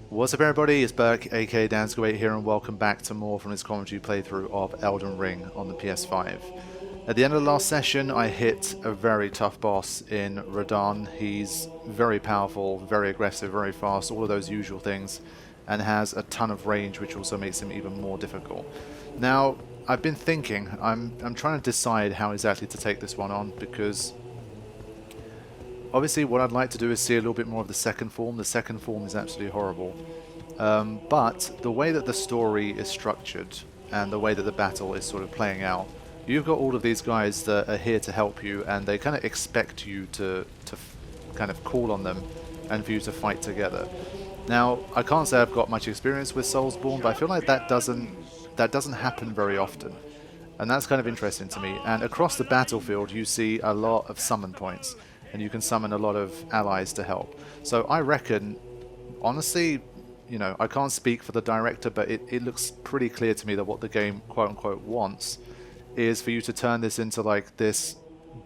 What's up everybody, it's Burke aka Dansko8 here and welcome back to more from this commentary playthrough of Elden Ring on the PS5. At the end of the last session I hit a very tough boss in Radahn. He's very powerful, very aggressive, very fast, all of those usual things, and has a ton of range which also makes him even more difficult. Now I've been thinking, I'm trying to decide how exactly to take this one on, because obviously what I'd like to do is see a little bit more of the second form. The second form is absolutely horrible. But the way that the story is structured and the way that the battle is sort of playing out, you've got all of these guys that are here to help you, and they kind of expect you to kind of call on them and for you to fight together. Now, I can't say I've got much experience with Soulsborne, but I feel like that doesn't happen very often. And that's kind of interesting to me. And across the battlefield you see a lot of summon points, and you can summon a lot of allies to help. So I reckon, honestly, you know, I can't speak for the director, but it looks pretty clear to me that what the game quote-unquote wants is for you to turn this into like this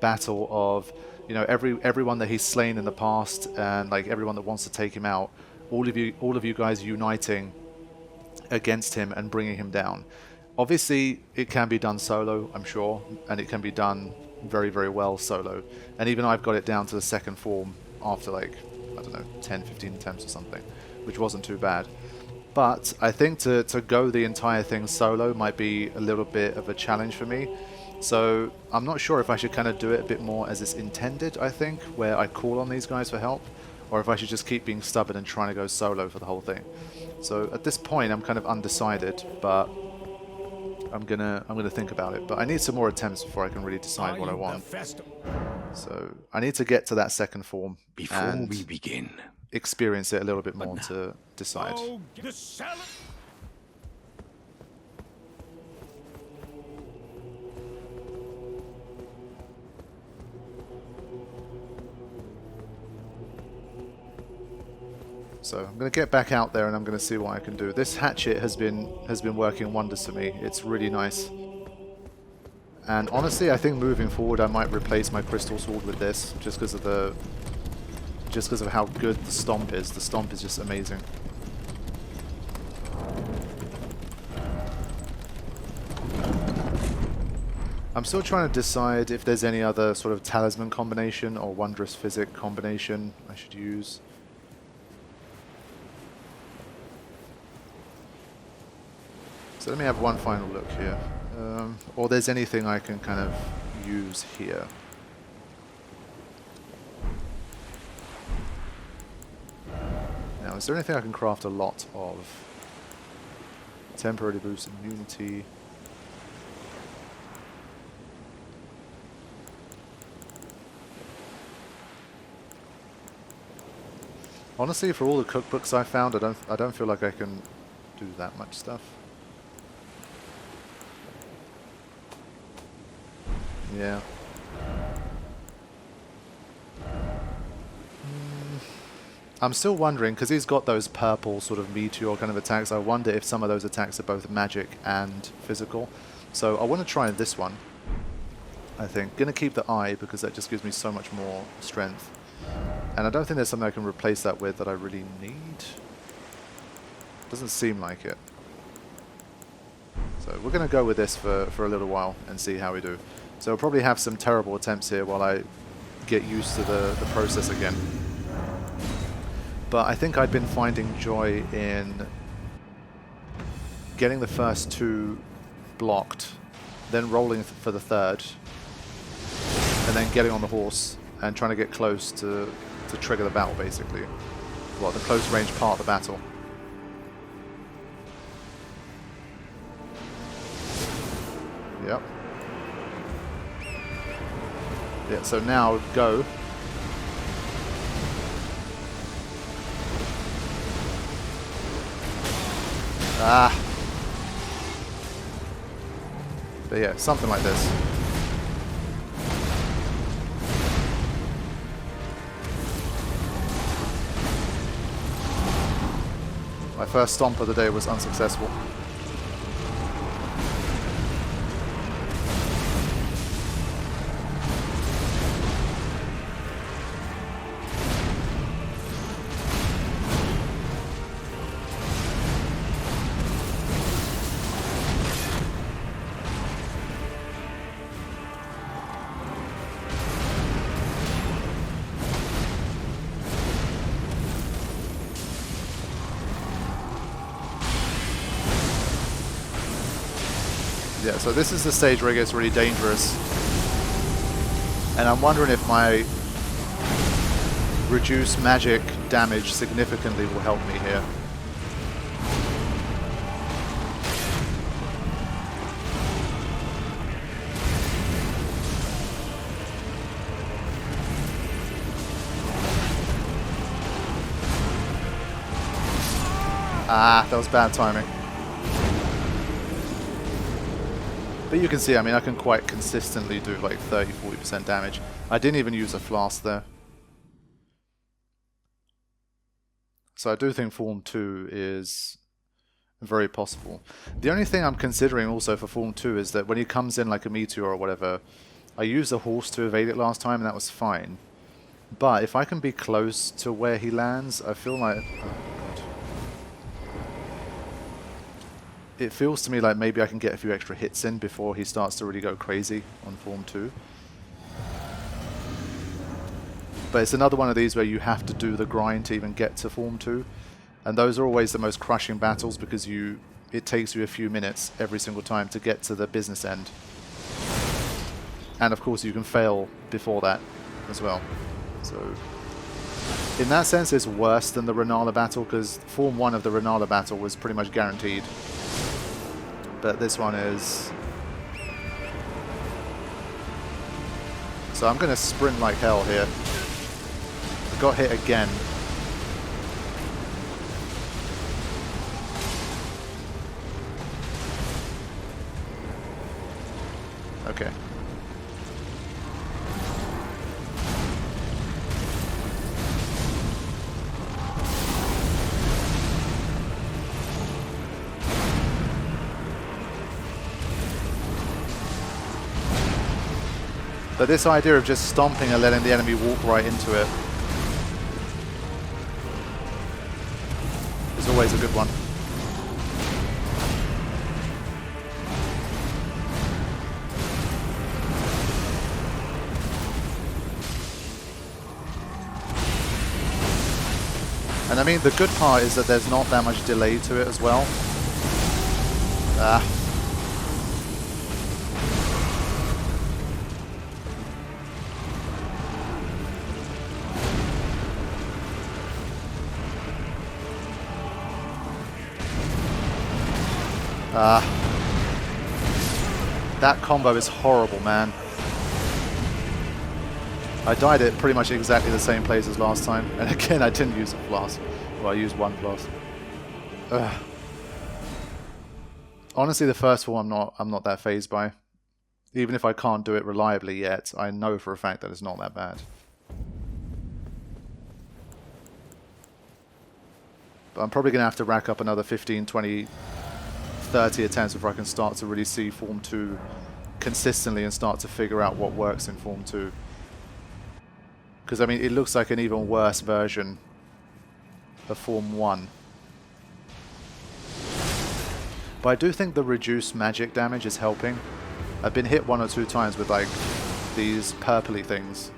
battle of, you know, everyone that he's slain in the past, and like everyone that wants to take him out, all of you guys uniting against him and bringing him down. Obviously it can be done solo, I'm sure, and it can be done very, very well solo, and even I've got it down to the second form after like, I don't know, 10-15 attempts or something, which wasn't too bad. But I think to go the entire thing solo might be a little bit of a challenge for me, so I'm not sure if I should kind of do it a bit more as it's intended, I think, where I call on these guys for help, or if I should just keep being stubborn and trying to go solo for the whole thing. So at this point I'm kind of undecided, but I'm gonna think about it, but I need some more attempts before I can really decide what I want. So I need to get to that second form before we begin, experience it a little bit more to decide. So I'm going to get back out there and I'm going to see what I can do. This hatchet has been working wonders for me. It's really nice. And honestly, I think moving forward I might replace my crystal sword with this, just because of how good the stomp is. The stomp is just amazing. I'm still trying to decide if there's any other sort of talisman combination or wondrous physic combination I should use. So let me have one final look here. Or there's anything I can kind of use here. Now, is there anything I can craft a lot of? Temporarily boost immunity. Honestly, for all the cookbooks I found, I don't feel like I can do that much stuff. Yeah. I'm still wondering, because he's got those purple sort of meteor kind of attacks, I wonder if some of those attacks are both magic and physical. So I want to try this one, I think. Going to keep the eye, because that just gives me so much more strength. And I don't think there's something I can replace that with that I really need. Doesn't seem like it. So we're going to go with this for a little while and see how we do. So I'll probably have some terrible attempts here while I get used to the process again. But I think I've been finding joy in getting the first two blocked, then rolling for the third, and then getting on the horse and trying to get close to trigger the battle, basically. Well, the close range part of the battle. Yep. Yeah, so now go. Ah. But yeah, something like this. My first stomp of the day was unsuccessful. Yeah, so this is the stage where it gets really dangerous. And I'm wondering if my reduced magic damage significantly will help me here. Ah, that was bad timing. But you can see, I mean, I can quite consistently do like 30-40% damage. I didn't even use a flask there. So I do think Form 2 is very possible. The only thing I'm considering also for Form 2 is that when he comes in like a meteor or whatever, I used a horse to evade it last time and that was fine. But if I can be close to where he lands, I feel like... Oh, God. It feels to me like maybe I can get a few extra hits in before he starts to really go crazy on Form 2. But it's another one of these where you have to do the grind to even get to Form 2. And those are always the most crushing battles because it takes you a few minutes every single time to get to the business end. And of course you can fail before that as well. So in that sense it's worse than the Renala battle because Form 1 of the Renala battle was pretty much guaranteed. But this one is... So I'm going to sprint like hell here. I got hit again. Okay. But this idea of just stomping and letting the enemy walk right into it is always a good one. And I mean, the good part is that there's not that much delay to it as well. That combo is horrible, man. I died at pretty much exactly the same place as last time, and again I didn't use a flask. Well, I used one flask. Honestly, the first one I'm not that fazed by. Even if I can't do it reliably yet, I know for a fact that it's not that bad. But I'm probably going to have to rack up another 15, 20, 30 attempts before I can start to really see Form 2 consistently and start to figure out what works in Form 2. Because, I mean, it looks like an even worse version of Form 1. But I do think the reduced magic damage is helping. I've been hit 1 or 2 times with, like, these purpley things.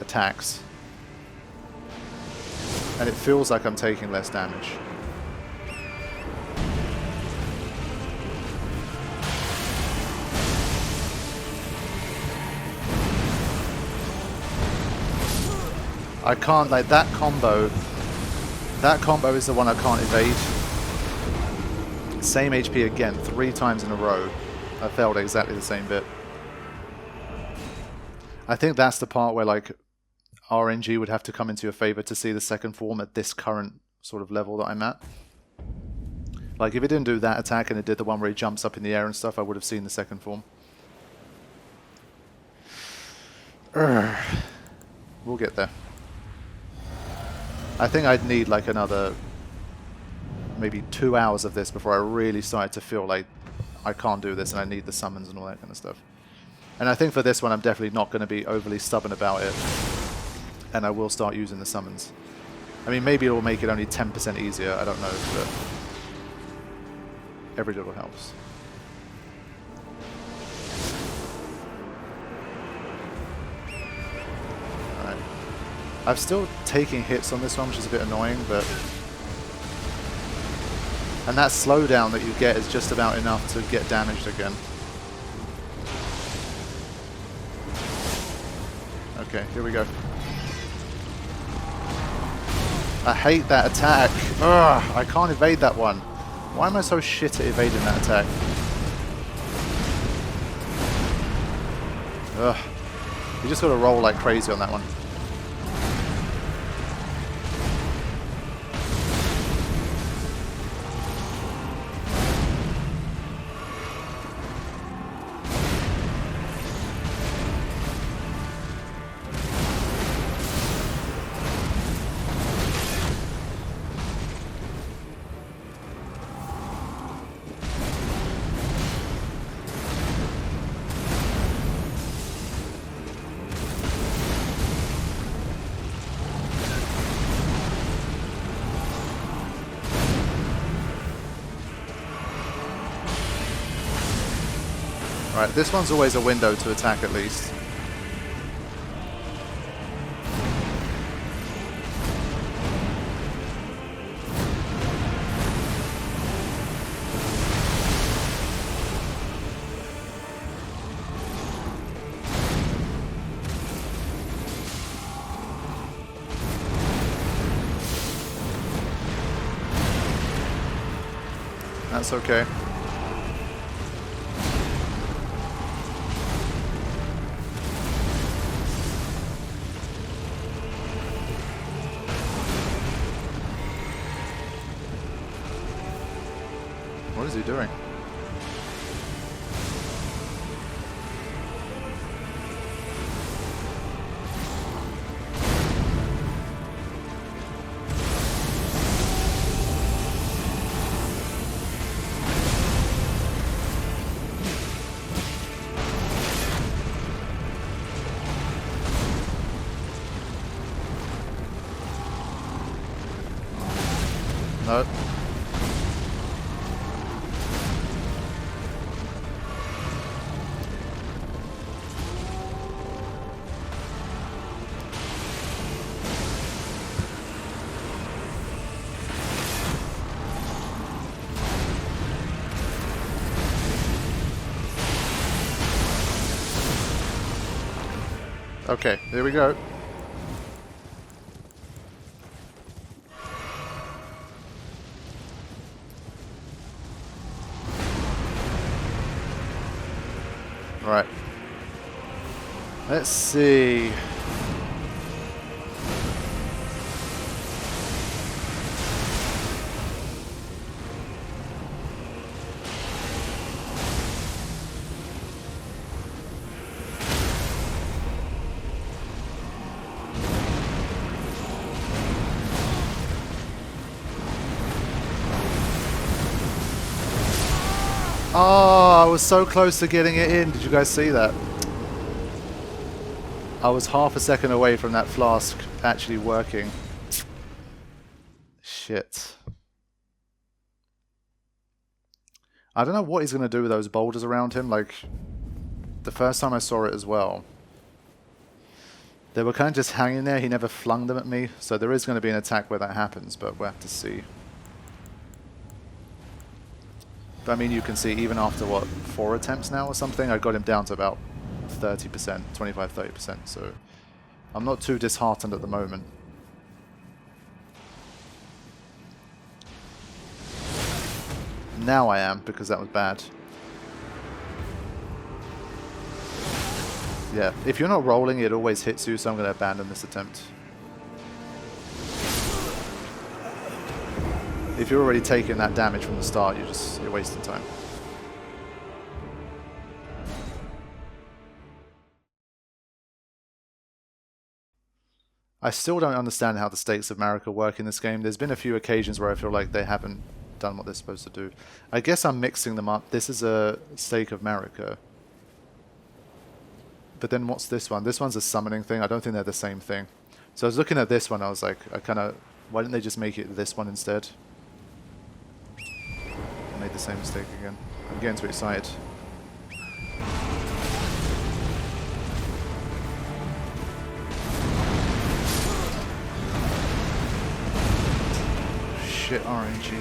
Attacks. And it feels like I'm taking less damage. I can't, like, that combo is the one I can't evade. Same HP again, 3 times in a row. I failed exactly the same bit. I think that's the part where, like, RNG would have to come into your favor to see the second form at this current sort of level that I'm at. Like, if it didn't do that attack and it did the one where he jumps up in the air and stuff, I would have seen the second form. We'll get there. I think I'd need like another maybe 2 hours of this before I really started to feel like I can't do this and I need the summons and all that kind of stuff. And I think for this one I'm definitely not going to be overly stubborn about it, and I will start using the summons. I mean, maybe it will make it only 10% easier, I don't know, but every little helps. I'm still taking hits on this one, which is a bit annoying, but... And that slowdown that you get is just about enough to get damaged again. Okay, here we go. I hate that attack. Ugh, I can't evade that one. Why am I so shit at evading that attack? Ugh. You just gotta roll like crazy on that one. Right, this one's always a window to attack at least. That's okay. What is he doing? No. Okay, here we go. Right. Let's see. Oh, I was so close to getting it in. Did you guys see that? I was half a second away from that flask actually working. Shit. I don't know what he's going to do with those boulders around him. Like, the first time I saw it as well, they were kind of just hanging there. He never flung them at me. So there is going to be an attack where that happens, but we'll have to see. But I mean, you can see even after, what, 4 attempts now or something, I got him down to about 30%, 25-30%, so I'm not too disheartened at the moment. Now I am, because that was bad. Yeah, if you're not rolling, it always hits you, so I'm going to abandon this attempt. If you're already taking that damage from the start, you're wasting time. I still don't understand how the stakes of Marika work in this game. There's been a few occasions where I feel like they haven't done what they're supposed to do. I guess I'm mixing them up. This is a stake of Marika. But then what's this one? This one's a summoning thing. I don't think they're the same thing. So I was looking at this one, I was like, why didn't they just make it this one instead? I made the same mistake again. I'm getting too excited. Shit, RNG.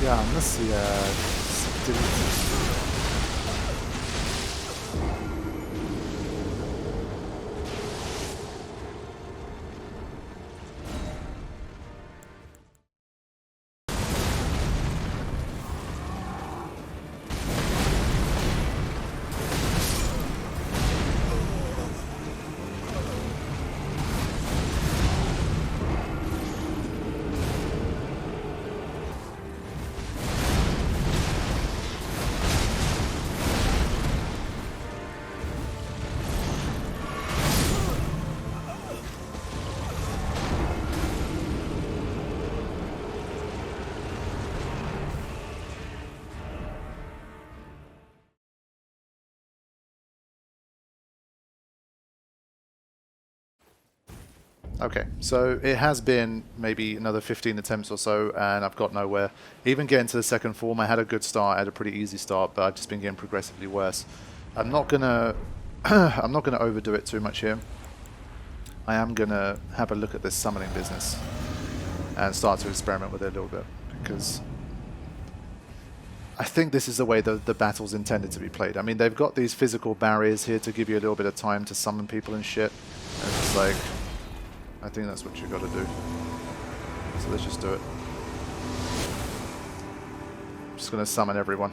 Yalnız ya. Siktir git. Okay, so it has been maybe another 15 attempts or so, and I've got nowhere. Even getting to the second form, I had a good start, I had a pretty easy start, but I've just been getting progressively worse. I'm not gonna, I'm not gonna overdo it too much here. I am gonna have a look at this summoning business and start to experiment with it a little bit, because I think this is the way the battle's intended to be played. I mean, they've got these physical barriers here to give you a little bit of time to summon people and shit, and it's just like, I think that's what you got to do. So let's just do it. I'm just going to summon everyone.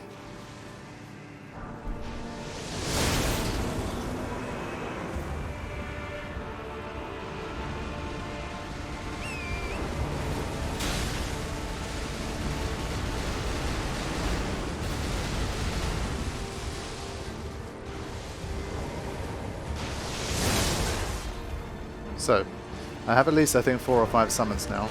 So, I have at least, I think, 4 or 5 summons now.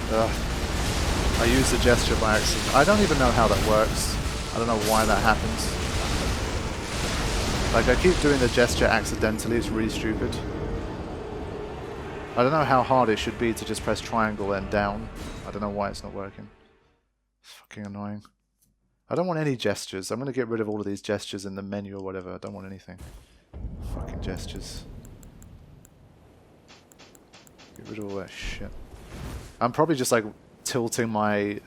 I used the gesture by accident. I don't even know how that works. I don't know why that happens. Like, I keep doing the gesture accidentally, it's really stupid. I don't know how hard it should be to just press triangle and down. I don't know why it's not working. It's fucking annoying. I don't want any gestures. I'm going to get rid of all of these gestures in the menu or whatever. I don't want anything. Fucking gestures. Get rid of all that shit. I'm probably just like tilting my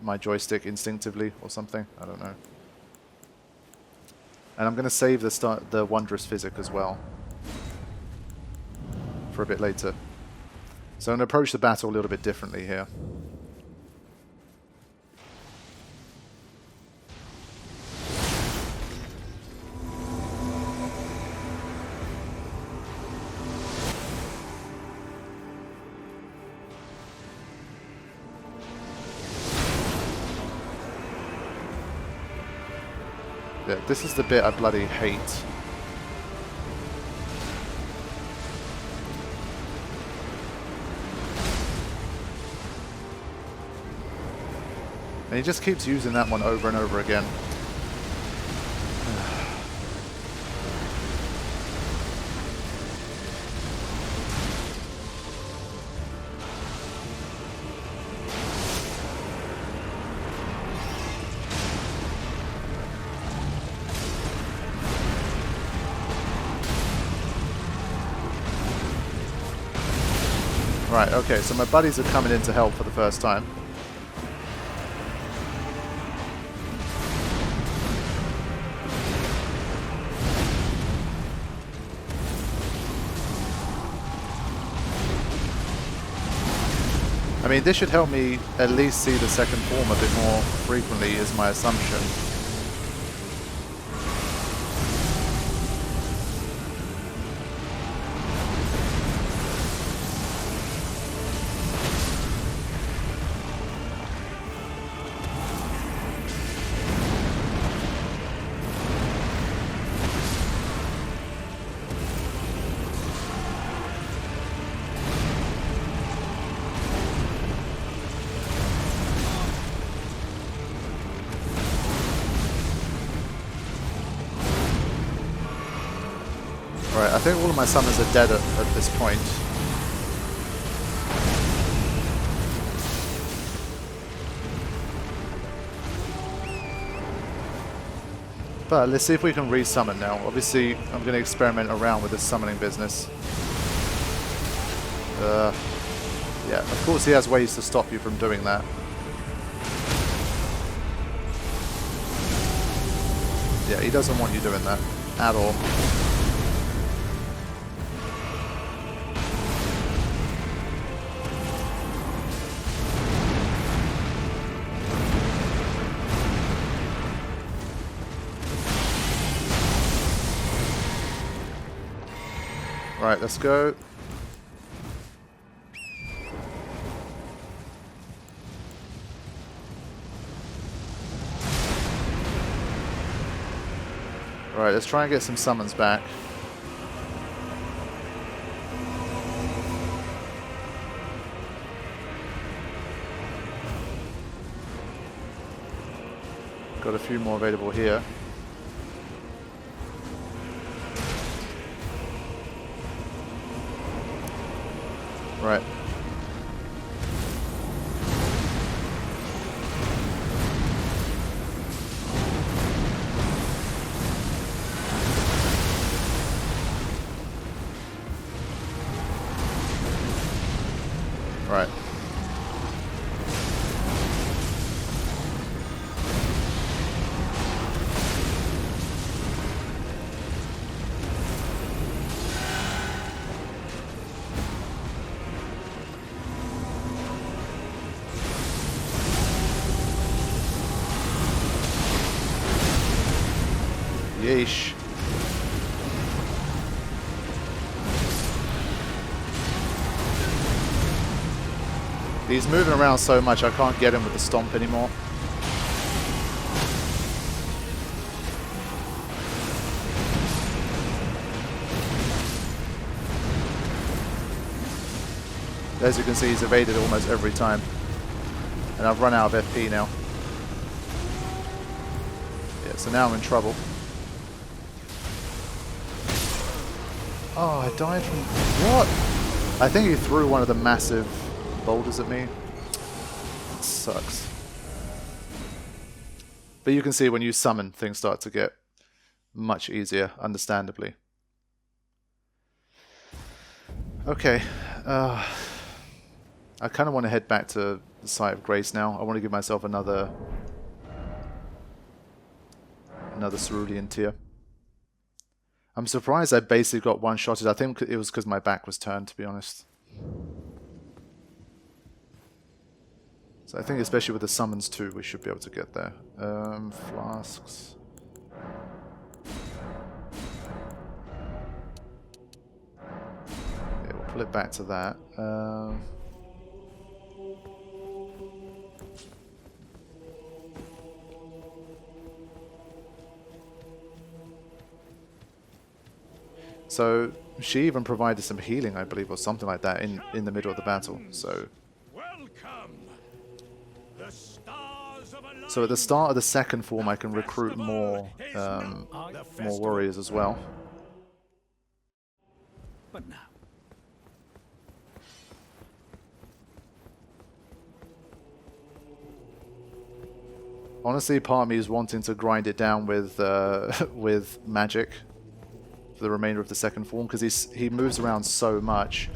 my joystick instinctively or something. I don't know. And I'm going to save the Wondrous Physic as well for a bit later. So I'm going to approach the battle a little bit differently here. Yeah, this is the bit I bloody hate. And he just keeps using that one over and over again. Right, okay, so my buddies are coming in to help for the first time. I mean, this should help me at least see the second form a bit more frequently, is my assumption. Right, I think all of my summons are dead at this point. But let's see if we can re-summon now. Obviously, I'm going to experiment around with this summoning business. Yeah, of course he has ways to stop you from doing that. Yeah, he doesn't want you doing that at all. Right, let's go. Right, let's try and get some summons back. Got a few more available here. Right. Right. Yeesh. He's moving around so much I can't get him with the stomp anymore. As you can see, he's evaded almost every time. And I've run out of FP now. Yeah, so now I'm in trouble. Oh, I died from... What? I think he threw one of the massive boulders at me. It sucks. But you can see when you summon, things start to get much easier, understandably. Okay. I kind of want to head back to the site of grace now. I want to give myself another cerulean tier. I'm surprised I basically got one-shotted. I think it was because my back was turned, to be honest. So I think especially with the summons too, we should be able to get there. Flasks. Yeah, we'll pull it back to that. So she even provided some healing, I believe, or something like that in the middle of the battle. So at the start of the second form, I can recruit more warriors as well. But now. Honestly, part of me is wanting to grind it down with magic for the remainder of the second form, because he moves around so much.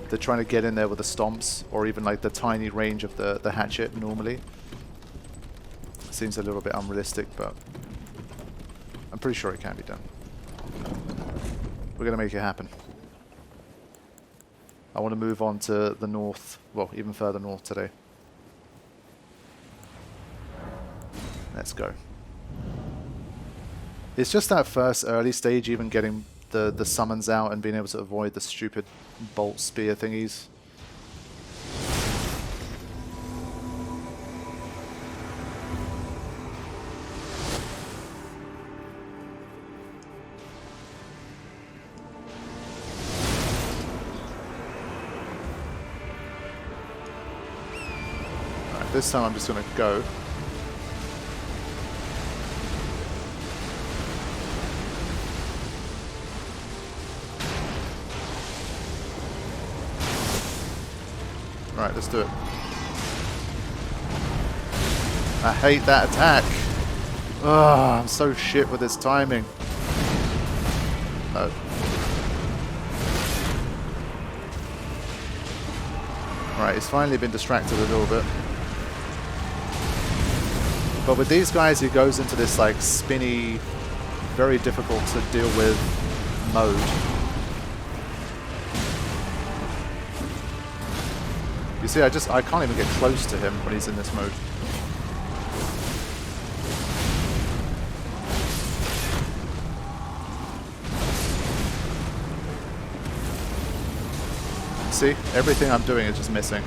They're trying to get in there with the stomps, or even like the tiny range of the hatchet normally. Seems a little bit unrealistic, but I'm pretty sure it can be done. We're going to make it happen. I want to move on to the north, well, even further north today. Let's go. It's just that first early stage, even getting the summons out and being able to avoid the stupid bolt spear thingies. Alright, this time I'm just going to go. Right, let's do it. I hate that attack. Ugh, I'm so shit with its timing. No. Right, he's finally been distracted a little bit. But with these guys, he goes into this like spinny, very difficult to deal with mode. You see, I can't even get close to him when he's in this mode. See, everything I'm doing is just missing.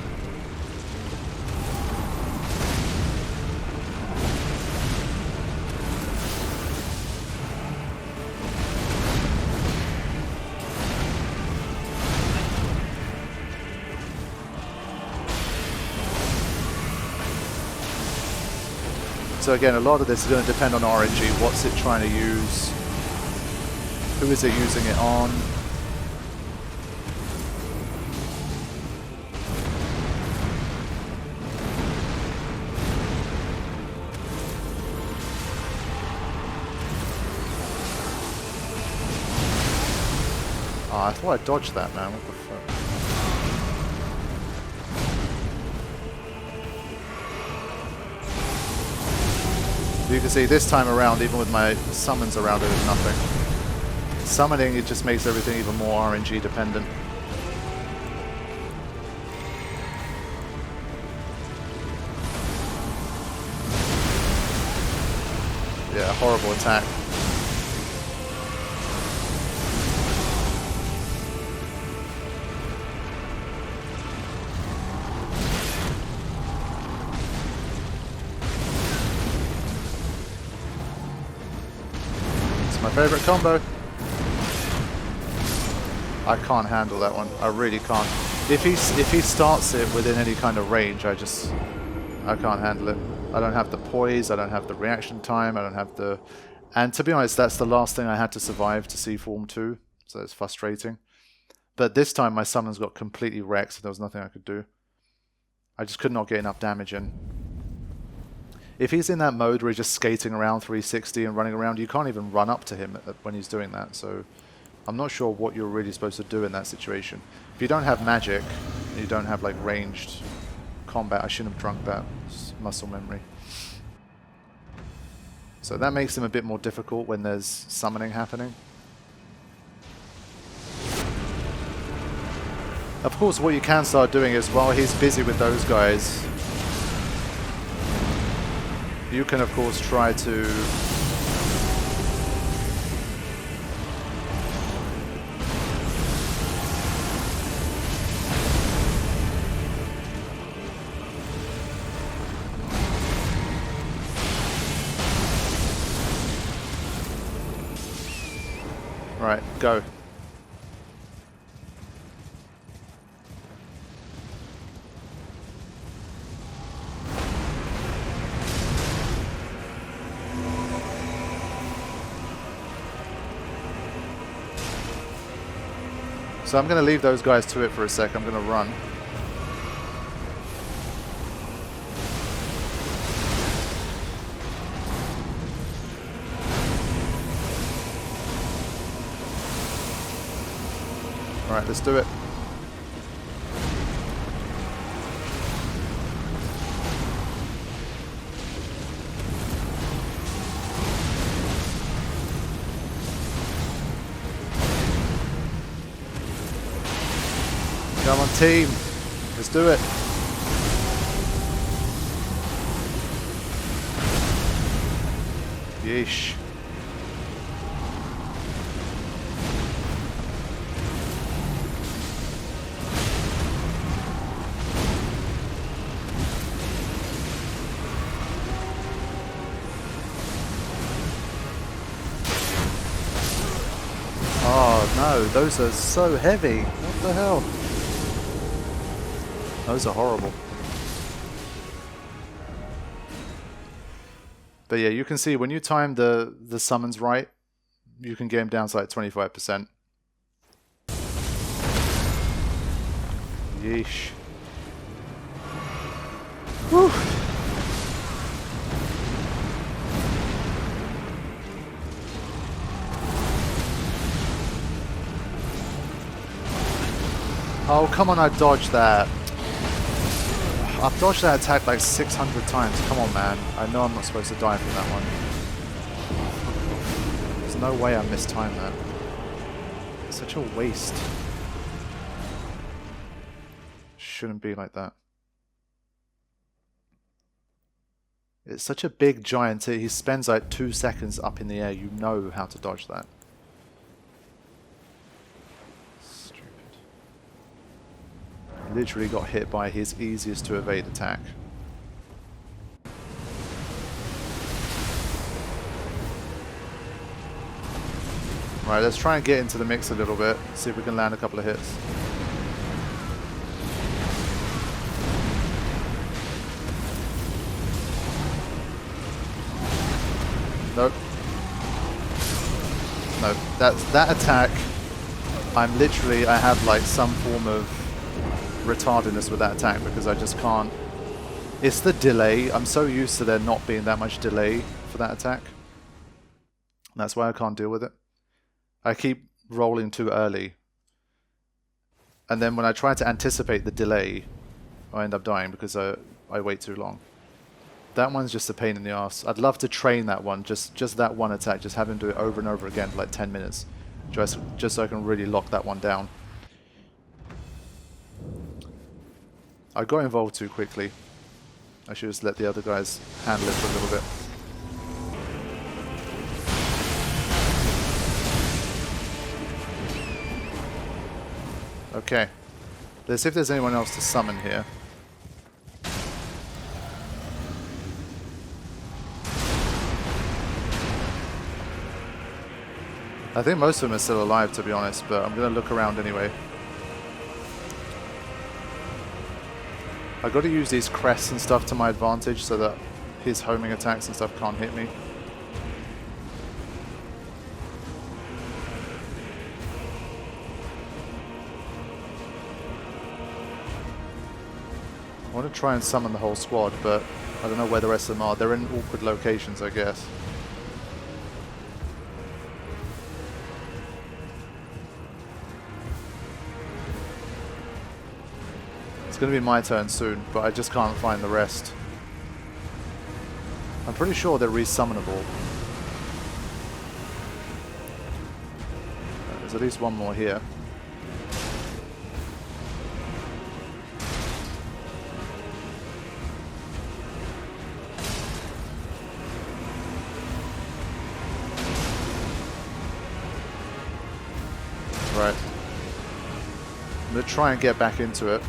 So again, a lot of this is going to depend on RNG. What's it trying to use? Who is it using it on? Oh, I thought I dodged that, man. What the fuck? You can see this time around, even with my summons around it, is nothing. Summoning, it just makes everything even more RNG dependent. Yeah, horrible attack. My favorite combo. I can't handle that one. I really can't. If he starts it within any kind of range, I can't handle it. I don't have the poise, I don't have the reaction time, I don't have the... And to be honest, that's the last thing I had to survive to see Form 2, so it's frustrating. But this time my summons got completely wrecked, so there was nothing I could do. I just could not get enough damage in. If he's in that mode where he's just skating around 360 and running around, you can't even run up to him when he's doing that. So I'm not sure what you're really supposed to do in that situation. If you don't have magic, and you don't have like ranged combat, I shouldn't have drunk that. It's muscle memory. So that makes him a bit more difficult when there's summoning happening. Of course, what you can start doing is while he's busy with those guys, you can, of course, try to right, go. So I'm going to leave those guys to it for a sec. I'm going to run. Alright, let's do it. Come on, team. Let's do it. Yeesh. Oh no, those are so heavy. What the hell? Those are horrible. But yeah, you can see when you time the summons right, you can get him down to like 25%. Yeesh. Whew. Oh, come on, I dodged that. I've dodged that attack like 600 times. Come on, man. I know I'm not supposed to die from that one. There's no way I mistimed that. It's such a waste. Shouldn't be like that. It's such a big giant. He spends like 2 seconds up in the air. You know how to dodge that. Literally got hit by his easiest to evade attack. Right, let's try and get into the mix a little bit. See if we can land a couple of hits. Nope. No, that attack. I have like some form of retardedness with that attack because I just can't. It's the delay. I'm so used to there not being that much delay for that attack. That's why I can't deal with it. I keep rolling too early. And then when I try to anticipate the delay, I end up dying because I wait too long. That one's just a pain in the ass. I'd love to train that one, just that one attack, just have him do it over and over again for like 10 minutes. Just so I can really lock that one down. I got involved too quickly. I should just let the other guys handle it for a little bit. Okay. Let's see if there's anyone else to summon here. I think most of them are still alive, to be honest, but I'm going to look around anyway. I've got to use these crests and stuff to my advantage so that his homing attacks and stuff can't hit me. I want to try and summon the whole squad, but I don't know where the rest of them are. They're in awkward locations, I guess. It's going to be my turn soon, but I just can't find the rest. I'm pretty sure they're resummonable. There's at least one more here. Right. I'm going to try and get back into it.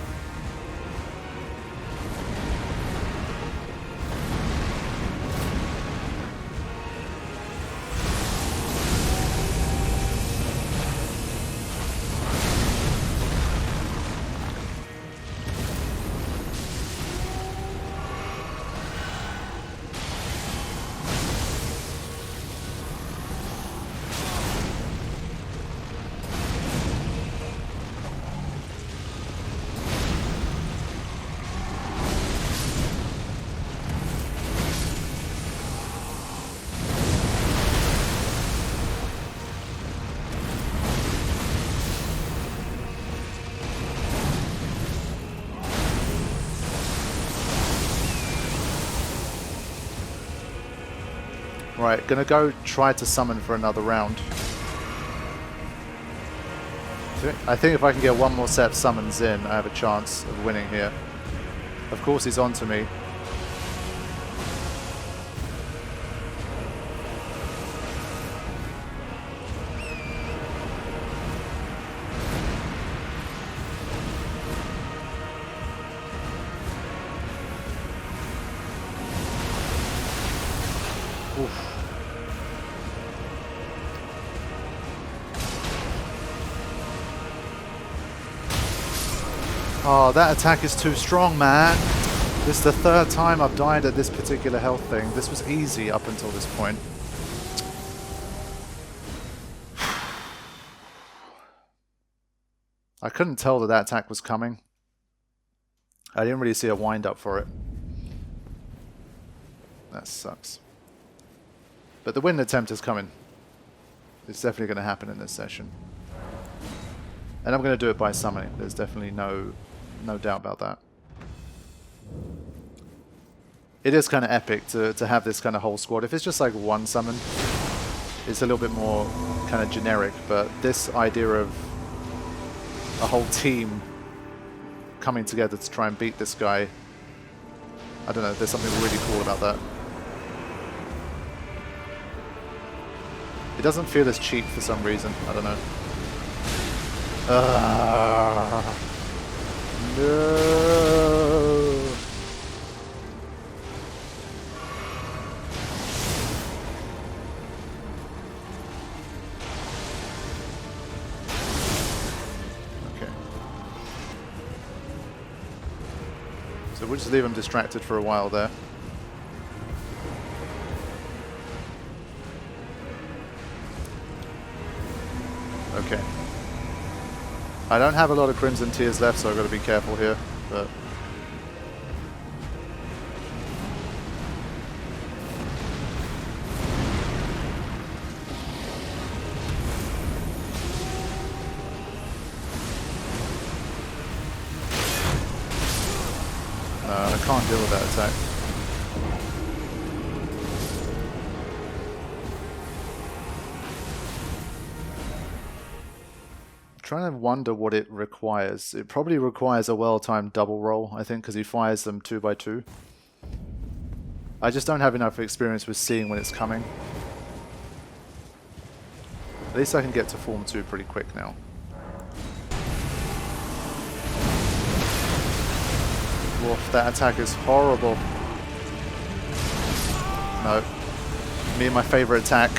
Right, gonna go try to summon for another round. I think if I can get one more set of summons in, I have a chance of winning here. Of course he's on to me. Oof. Oh, that attack is too strong, man. This is the third time I've died at this particular health thing. This was easy up until this point. I couldn't tell that attack was coming. I didn't really see a wind up for it. That sucks. But the win attempt is coming. It's definitely going to happen in this session. And I'm going to do it by summoning. There's definitely no doubt about that. it is kind of epic to have this kind of whole squad. If it's just like one summon, it's a little bit more kind of generic, but this idea of a whole team coming together to try and beat this guy, I don't know, there's something really cool about that. It doesn't feel as cheap for some reason, I don't know. No. So we'll just leave him distracted for a while there. Okay. I don't have a lot of Crimson Tears left, so I've got to be careful here, but... No, I can't deal with that attack. I'm trying to wonder what it requires. It probably requires a well-timed double roll, I think, because he fires them 2 by 2. I just don't have enough experience with seeing when it's coming. At least I can get to Form 2 pretty quick now. Woof, that attack is horrible. No. Me and my favorite attack.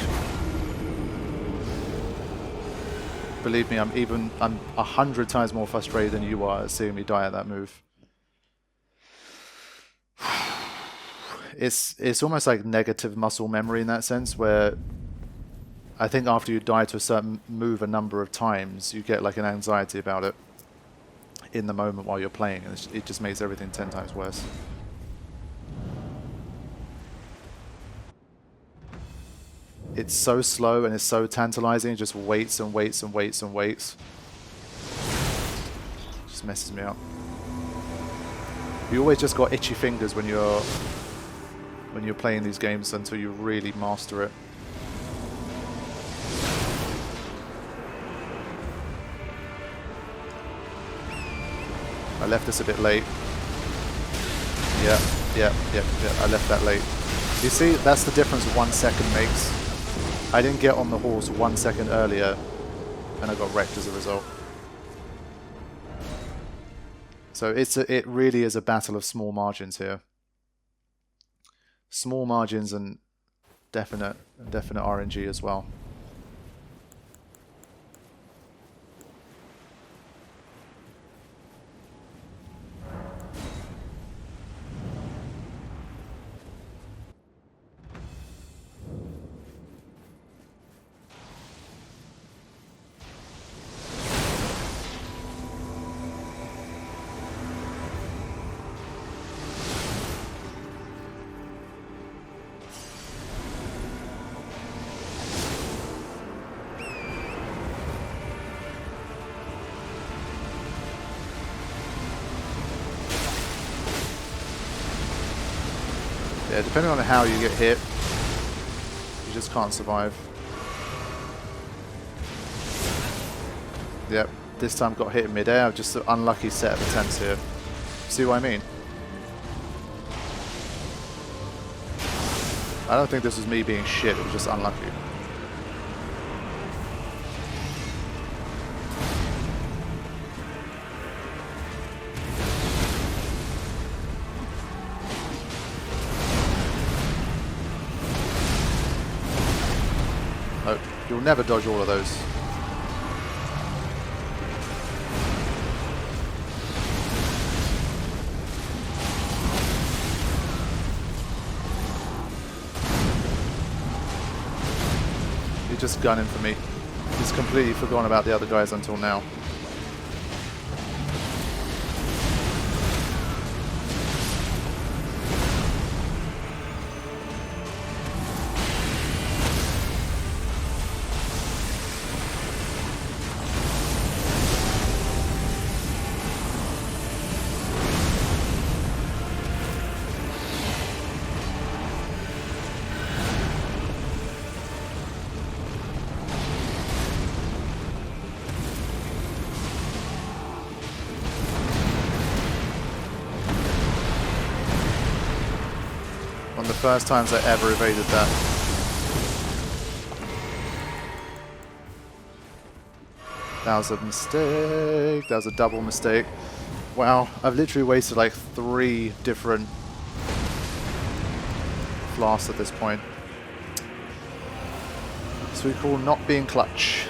Believe me, I'm 100 times more frustrated than you are at seeing me die at that move. It's almost like negative muscle memory in that sense, where I think after you die to a certain move a number of times, you get like an anxiety about it in the moment while you're playing, and it just makes everything 10 times worse. It's so slow and it's so tantalizing, it just waits and waits and waits and waits. Just messes me up. You always just got itchy fingers when you're playing these games until you really master it. I left this a bit late. Yeah, I left that late. You see, that's the difference 1 second makes. I didn't get on the horse 1 second earlier, and I got wrecked as a result. So it really is a battle of small margins here. Small margins and definite RNG as well. Yeah, depending on how you get hit, you just can't survive. Yep, this time got hit in mid-air, just an unlucky set of attempts here. See what I mean? I don't think this was me being shit, it was just unlucky. You'll never dodge all of those. You're just gunning for me. He's completely forgotten about the other guys until now. One of the first times I ever evaded that. That was a mistake. That was a double mistake. Wow, I've literally wasted like 3 different flasks at this point. So we call not being clutch.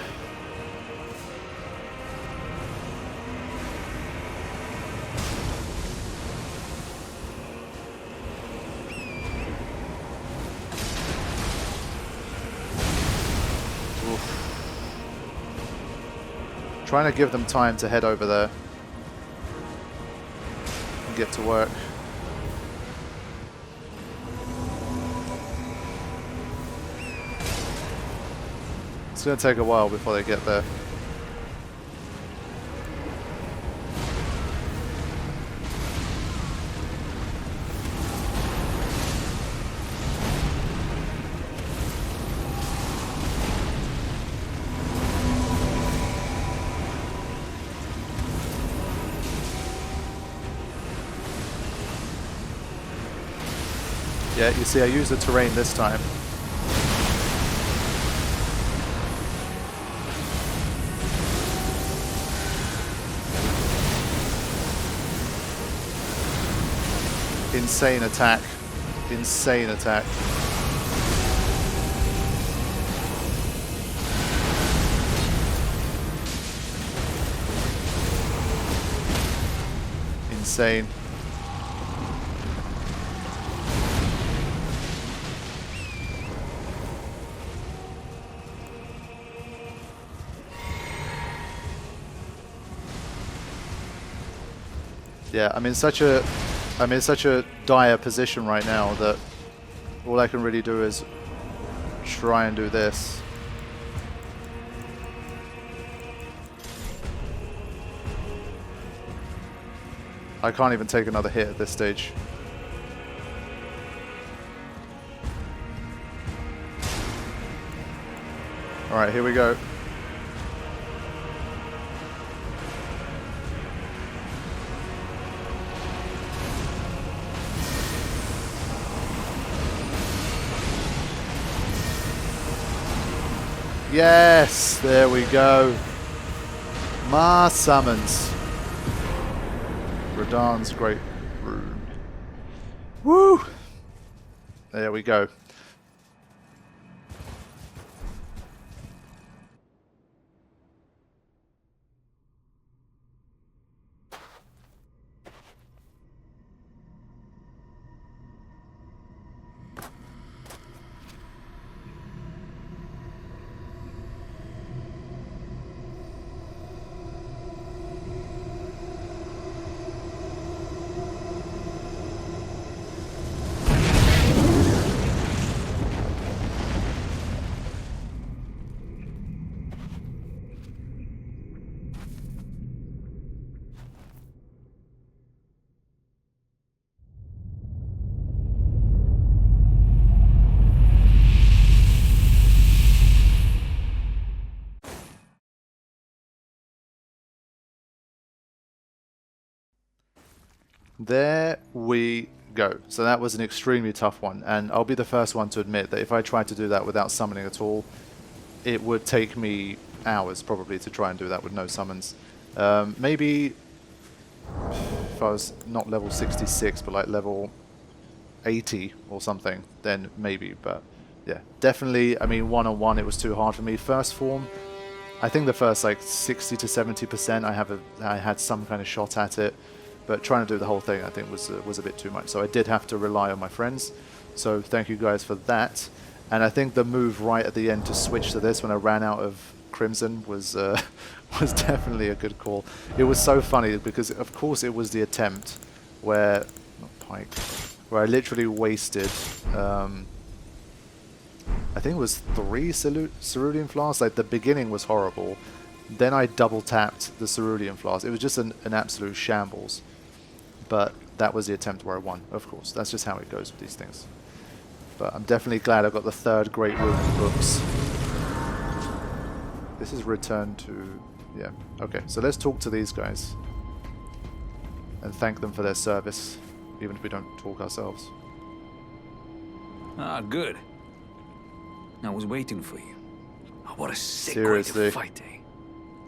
Trying to give them time to head over there and get to work. It's going to take a while before they get there. Yeah, you see I used the terrain this time. Insane attack. Insane attack. Insane. Yeah, I'm in such a dire position right now that all I can really do is try and do this. I can't even take another hit at this stage. Alright, here we go. Yes, there we go. Mars summons. Radahn's great rune. Woo! There we go. There we go. So that was an extremely tough one, and I'll be the first one to admit that if I tried to do that without summoning at all, it would take me hours probably to try and do that with no summons. Maybe if I was not level 66 but like level 80 or something, then maybe, but yeah, definitely, I mean, one-on-one it was too hard for me. First form, I think the first like 60 to 70% I had some kind of shot at it. But trying to do the whole thing, I think, was a bit too much. So I did have to rely on my friends. So thank you guys for that. And I think the move right at the end to switch to this when I ran out of Crimson was was definitely a good call. It was so funny because, of course, it was the attempt where, not Pike, where I literally wasted, I think it was 3 Cerulean Flasks. Like, the beginning was horrible. Then I double tapped the Cerulean Flask. It was just an absolute shambles. But that was the attempt where I won, of course. That's just how it goes with these things. But I'm definitely glad I got the 3rd Great Rune in the books. This is return to... yeah. Okay, so let's talk to these guys. And thank them for their service, even if we don't talk ourselves. Ah, good. I was waiting for you. Oh, what a sick Seriously. way to fight, eh?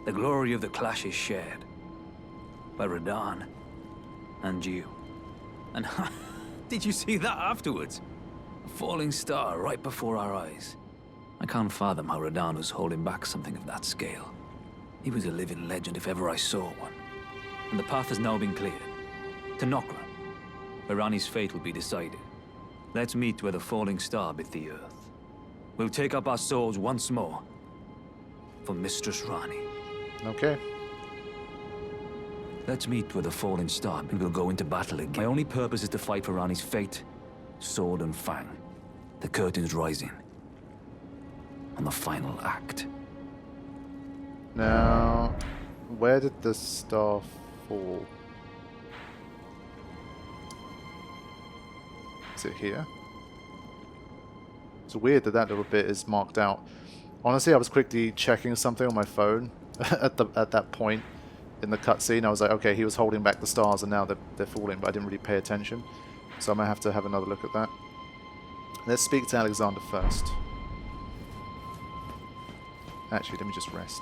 The glory of the clash is shared. By Radahn. And you. And did you see that afterwards? A falling star right before our eyes. I can't fathom how Radahn was holding back something of that scale. He was a living legend if ever I saw one. And the path has now been cleared. To Nokra, where Ranni's fate will be decided. Let's meet where the falling star bit the earth. We'll take up our swords once more. For Mistress Ranni. Okay. Let's meet where the falling star and we'll go into battle again. My only purpose is to fight for Ranni's fate. Sword and fang. The curtain's rising. On the final act. Now, where did the star fall? Is it here? It's weird that that little bit is marked out. Honestly, I was quickly checking something on my phone at that point in the cutscene. I was like, okay, he was holding back the stars and now they're falling, but I didn't really pay attention. So I might have to have another look at that. Let's speak to Alexander first. Actually, let me just rest.